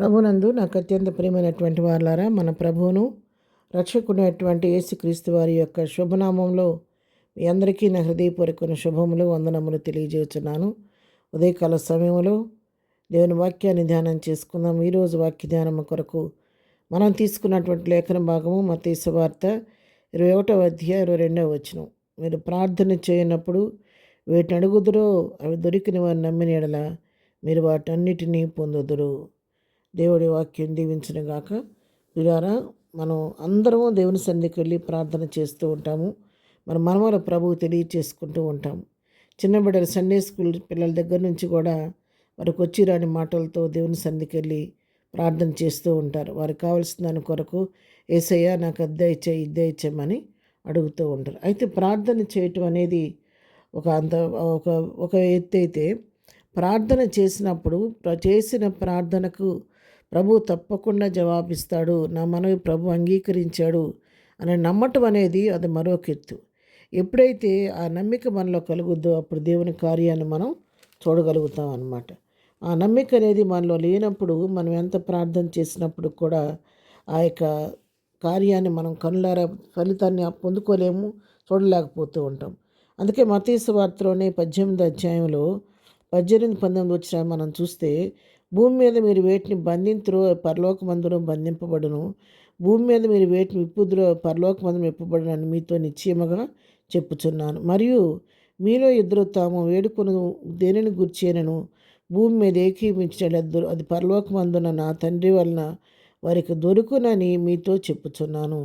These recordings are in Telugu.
ప్రభునందు నాకు అత్యంత ప్రియమైనటువంటి వారులారా, మన ప్రభువును రక్షకుడైనటువంటి యేసుక్రీస్తు వారి యొక్క శుభనామంలో మీ అందరికీ నా హృదయపూర్వకమైన శుభములు వందనములు తెలియజేస్తున్నాను. ఉదయకాల సమయంలో దేవుని వాక్యాన్ని ధ్యానం చేసుకుందాం. ఈరోజు వాక్య ధ్యానం కొరకు మనం తీసుకున్నటువంటి లేఖన భాగము మత్తయి సువార్త 21వ అధ్యాయం 22వ వచనం. మీరు ప్రార్థన చేయనప్పుడు వీటిని అడుగుదురో అవి దొరికిన వారు నమ్మిన యెడల మీరు వాటన్నిటినీ పొందుదురు. దేవుడి వాక్యం దీవించిన గాక. ప్రియులారా, మనం అందరము దేవుని సన్నిధికి వెళ్ళి ప్రార్థన చేస్తూ ఉంటాము. మన మనవల ప్రభువు తెలియచేసుకుంటూ ఉంటాము. చిన్న బిడ్డలు సండే స్కూల్ పిల్లల దగ్గర నుంచి కూడా వారికి వచ్చి రాని మాటలతో దేవుని సన్నిధికి వెళ్ళి ప్రార్థన చేస్తూ ఉంటారు. వారికి కావాల్సిన దాని కొరకు యేసయ్య నాకు అద్దె ఇచ్చేయమని అడుగుతూ ఉంటారు. అయితే ప్రార్థన చేయటం అనేది ఒక ఎత్తు అయితే, ప్రార్థన చేసినప్పుడు చేసిన ప్రార్థనకు ప్రభు తప్పకుండా జవాబిస్తాడు, నా మనవి ప్రభు అంగీకరించాడు అని నమ్మటం అనేది అది మరొక ఎత్తు. ఎప్పుడైతే ఆ నమ్మిక మనలో కలుగుద్దో అప్పుడు దేవుని కార్యాన్ని మనం చూడగలుగుతాం అన్నమాట. ఆ నమ్మిక అనేది మనలో లేనప్పుడు మనం ఎంత ప్రార్థన చేసినప్పుడు కూడా ఆ యొక్క కార్యాన్ని మనం కనులారా ఫలితాన్ని పొందుకోలేము, చూడలేకపోతూ ఉంటాం. అందుకే మత్తయి సువార్తలోనే 18వ అధ్యాయంలో 18-19 వచ్చిన మనం చూస్తే, భూమి మీద మీరు వేటిని బంధింతురో పరలోకమందును బంధింపబడును, భూమి మీద మీరు వేటిని విప్పుదురో పరలోకమందును విప్పబడును అని మీతో నిశ్చయముగా చెప్పుచున్నాను. మరియు మీలో ఇద్దరు తాము వేడుకొను దేనిని గుర్చేనను భూమి మీద ఏకీపించినద్దరు అది పరలోకమందున నా తండ్రి వలన వారికి దొరుకునని మీతో చెప్పుచున్నాను.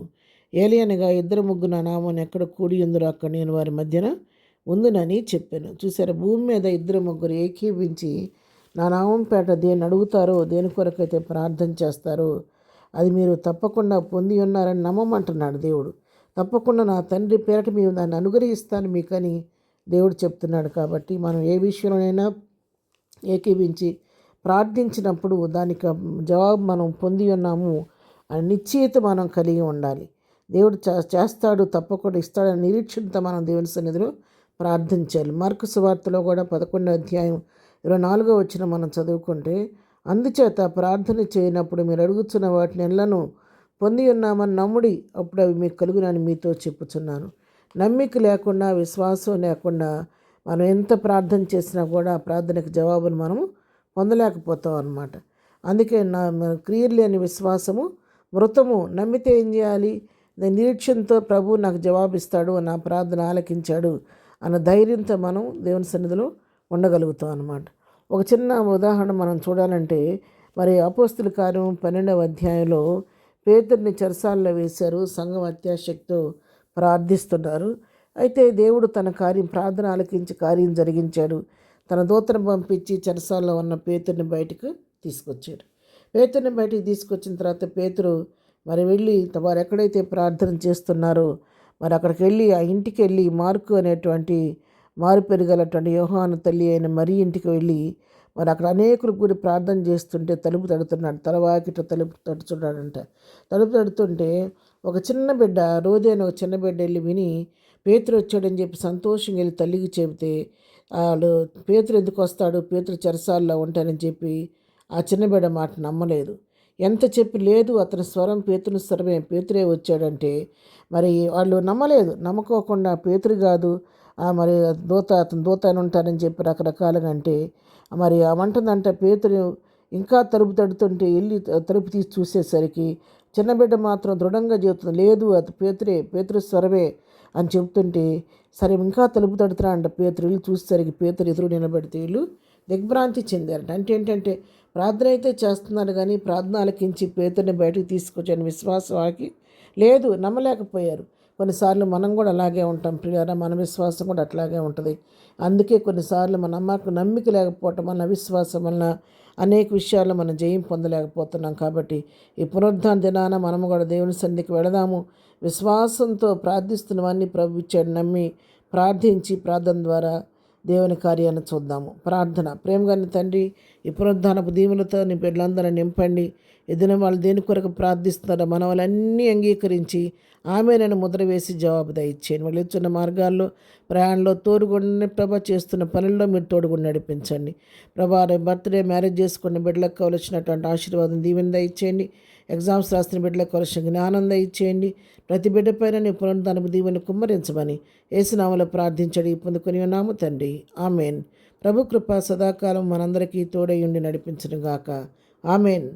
ఏలియనగా ఇద్దరు ముగ్గురు నా నామం ఎక్కడ కూడి ఉందరో అక్కడ నేను వారి మధ్యన ఉందునని చెప్పాను. చూసారా, భూమి మీద ఇద్దరు ముగ్గురు ఏకీపించి నా నామం పేట దేని అడుగుతారో, దేని కొరకైతే ప్రార్థన చేస్తారో అది మీరు తప్పకుండా పొంది ఉన్నారని నమ్మమంటున్నాడు దేవుడు. తప్పకుండా నా తండ్రి పేరట మేము దాన్ని అనుగ్రహిస్తాను మీకని దేవుడు చెప్తున్నాడు. కాబట్టి మనం ఏ విషయంలోనైనా ఏకీపించి ప్రార్థించినప్పుడు దానికి జవాబు మనం పొంది ఉన్నాము అని నిశ్చయిత మనం కలిగి ఉండాలి. దేవుడు చేస్తాడు, తప్పకుండా ఇస్తాడని నిరీక్షణతో మనం దేవుని సన్నిధిలో ప్రార్థించాలి. మార్కు సువార్తలో కూడా 11వ అధ్యాయం 24వ వచనం మనం చదువుకుంటే, అందుచేత ప్రార్థన చేయనప్పుడు మీరు అడుగుతున్న వాటిని ఎల్లను పొంది ఉన్నామని నమ్ముడి, అప్పుడు అవి మీకు కలుగునని మీతో చెప్పుచున్నాను. నమ్మిక లేకుండా, విశ్వాసం లేకుండా మనం ఎంత ప్రార్థన చేసినా కూడా ప్రార్థనకు జవాబును మనము పొందలేకపోతాం అన్నమాట. అందుకే క్రియలు లేని విశ్వాసము మృతము. నమ్మితే ఏం చేయాలి? నిరీక్షణతో ప్రభు నాకు జవాబిస్తాడు, నా ప్రార్థన ఆలకించాడు అన్న ధైర్యంతో మనం దేవుని సన్నిధిలో ఉండగలుగుతాం అన్నమాట. ఒక చిన్న ఉదాహరణ మనం చూడాలంటే, మరి అపోస్తుల కార్యం 12వ అధ్యాయంలో పేతురుని చెరసాలలో వేశారు. సంఘం అత్యాశక్తితో ప్రార్థిస్తున్నారు. అయితే దేవుడు తన ప్రార్థన ఆలకించి కార్యం జరిగించాడు. తన దూతను పంపించి చెరసాలలో ఉన్న పేతురుని బయటకు తీసుకొచ్చాడు. పేతురుని బయటికి తీసుకొచ్చిన తర్వాత పేతురు మరి వెళ్ళి వారు ఎక్కడైతే ప్రార్థన చేస్తున్నారో మరి అక్కడికి వెళ్ళి ఆ ఇంటికి వెళ్ళి మార్కు అనేటువంటి మారు పెరగలటువంటి యోహాను తల్లి అయిన మరి ఇంటికి వెళ్ళి మరి అక్కడ అనేకులు కూడి ప్రార్థన చేస్తుంటే తలుపు తడుతున్నాడు. తలవాకిట తలుపు తడుచున్నాడంట. తలుపు తడుతుంటే ఒక చిన్న బిడ్డ, రోజే ఒక చిన్న బిడ్డ వెళ్ళి విని పేతురు వచ్చాడని చెప్పి సంతోషంగా వెళ్ళి తల్లికి చెబితే, వాళ్ళు పేతురు ఎందుకు వస్తాడు, పేతురు చెరసాల్లో ఉంటానని చెప్పి ఆ చిన్న బిడ్డ మాట నమ్మలేదు. ఎంత చెప్పి లేదు అతని స్వరం పేతుని స్వరమే, పేతురే వచ్చాడంటే మరి వాళ్ళు నమ్మలేదు. నమ్మకోకుండా పేతురు కాదు మరి అతను దూత అని ఉంటారని చెప్పి రకరకాలుగా అంటే మరి అమంటుందంట. పేతురు ఇంకా తలుపు తడుతుంటే వెళ్ళి తలుపు తీసి చూసేసరికి చిన్న బిడ్డ మాత్రం దృఢంగా చెబుతుంది, లేదు అది పేతురు స్వరమే అని చెబుతుంటే, సరే ఇంకా తలుపు తడుతున్నా అంట. పేతురు వెళ్ళి చూసేసరికి పేతురు ఎదురు నిలబెడితే వీళ్ళు దిగ్భ్రాంతి చెందారట. అంటే ఏంటంటే ప్రార్థన అయితే చేస్తున్నారు కానీ ప్రార్థన ఆలకించి పేతురుని బయటకు తీసుకొచ్చిన విశ్వాసానికి లేదు, నమ్మలేకపోయారు. కొన్నిసార్లు మనం కూడా అలాగే ఉంటాం ప్రియారా, మన విశ్వాసం కూడా అట్లాగే ఉంటుంది. అందుకే కొన్నిసార్లు మన నమ్మిక లేకపోవటం వలన, అవిశ్వాసం వలన అనేక విషయాల్లో మనం జయం పొందలేకపోతున్నాం. కాబట్టి ఈ పునరుద్ధాన దినాన మనము కూడా దేవుని సన్నిధికి వెళదాము. విశ్వాసంతో ప్రార్థిస్తున్నవన్నీ ప్రభు ఇచ్చాడు నమ్మి ప్రార్థించి ప్రార్థన ద్వారా దేవుని కార్యాన్ని చూద్దాము. ప్రార్థన. ప్రేమగల తండ్రి, ఈ పునరుద్ధానపు దీవులతో నీ బిడ్డలందరూ నింపండి. ఏదైనా వాళ్ళు దేని కొరకు ప్రార్థిస్తున్నారో మనవలన్నీ అంగీకరించి ఆమె నన్ను ముద్ర వేసి జవాబు దయచేయండి. వాళ్ళు ఇచ్చిన మార్గాల్లో ప్రయాణంలో తోడుగుండి ప్రభా, చేస్తున్న పనుల్లో మీరు తోడుగుండి నడిపించండి ప్రభా. బర్త్డే మ్యారేజ్ చేసుకున్న బిడ్డలకు కావలసినటువంటి ఆశీర్వాదం దీవెన దయచేయండి. ఎగ్జామ్స్ రాసిన బిడ్డలకు కావలసిన జ్ఞానం దయచేయండి. ప్రతి బిడ్డ పైన నీ పునరుద్ధానపు దీవెన కుమ్మరించమని యేసునామములో ప్రార్థించడి పొందుకొని ఉన్నాము తండ్రి, ఆమెన్. ప్రభు కృప సదాకాలం మనందరికీ తోడై ఉండి నడిపించును గాక. ఆమెన్.